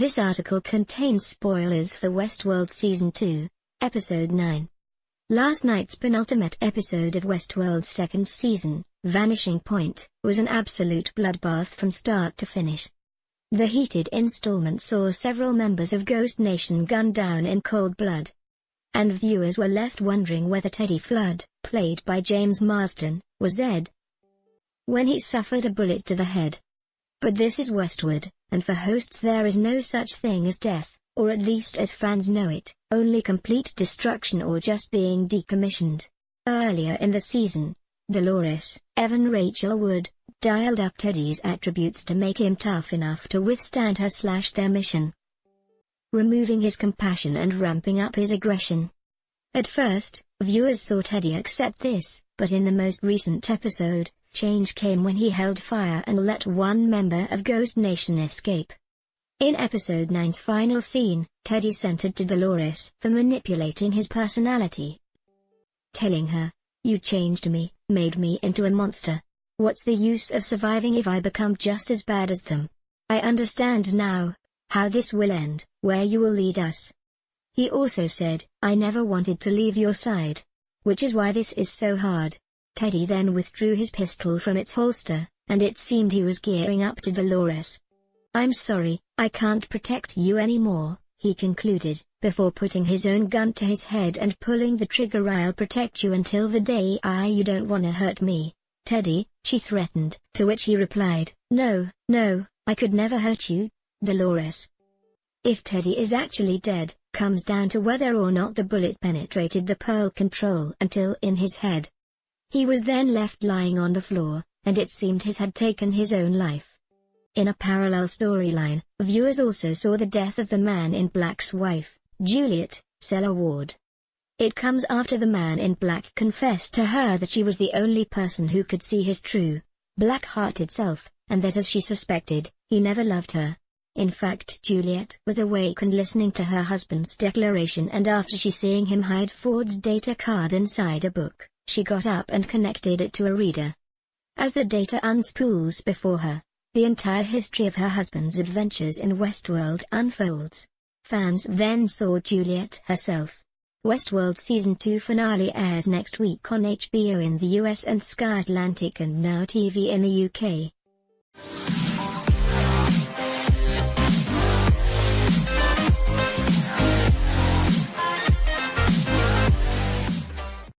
This article contains spoilers for Westworld Season 2, Episode 9. Last night's penultimate episode of Westworld's second season, Vanishing Point, was an absolute bloodbath from start to finish. The heated installment saw several members of Ghost Nation gunned down in cold blood. And viewers were left wondering whether Teddy Flood, played by James Marsden, was dead when he suffered a bullet to the head. But this is Westworld, and for hosts there is no such thing as death, or at least as fans know it, only complete destruction or just being decommissioned. Earlier in the season, Dolores, Evan Rachel Wood, dialed up Teddy's attributes to make him tough enough to withstand her/their mission, removing his compassion and ramping up his aggression. At first, viewers saw Teddy accept this, but in the most recent episode, change came when he held fire and let one member of Ghost Nation escape. In Episode 9's final scene, Teddy centered to Dolores for manipulating his personality, telling her, "You changed me, made me into a monster. What's the use of surviving if I become just as bad as them? I understand now how this will end, where you will lead us." He also said, "I never wanted to leave your side. Which is why this is so hard." Teddy then withdrew his pistol from its holster, and it seemed he was gearing up to Dolores. "I'm sorry, I can't protect you anymore," he concluded, before putting his own gun to his head and pulling the trigger. "I'll protect you until the day you don't wanna hurt me, Teddy," she threatened, to which he replied, "No, I could never hurt you, Dolores." If Teddy is actually dead, comes down to whether or not the bullet penetrated the pearl control until in his head. He was then left lying on the floor, and it seemed his had taken his own life. In a parallel storyline, viewers also saw the death of the Man in Black's wife, Juliet, Sella Ward. It comes after the Man in Black confessed to her that she was the only person who could see his true, black-hearted self, and that as she suspected, he never loved her. In fact, Juliet was awake and listening to her husband's declaration, and after she seeing him hide Ford's data card inside a book, she got up and connected it to a reader. As the data unspools before her, the entire history of her husband's adventures in Westworld unfolds. Fans then saw Juliet herself. Westworld Season 2 finale airs next week on HBO in the US and Sky Atlantic and Now TV in the UK.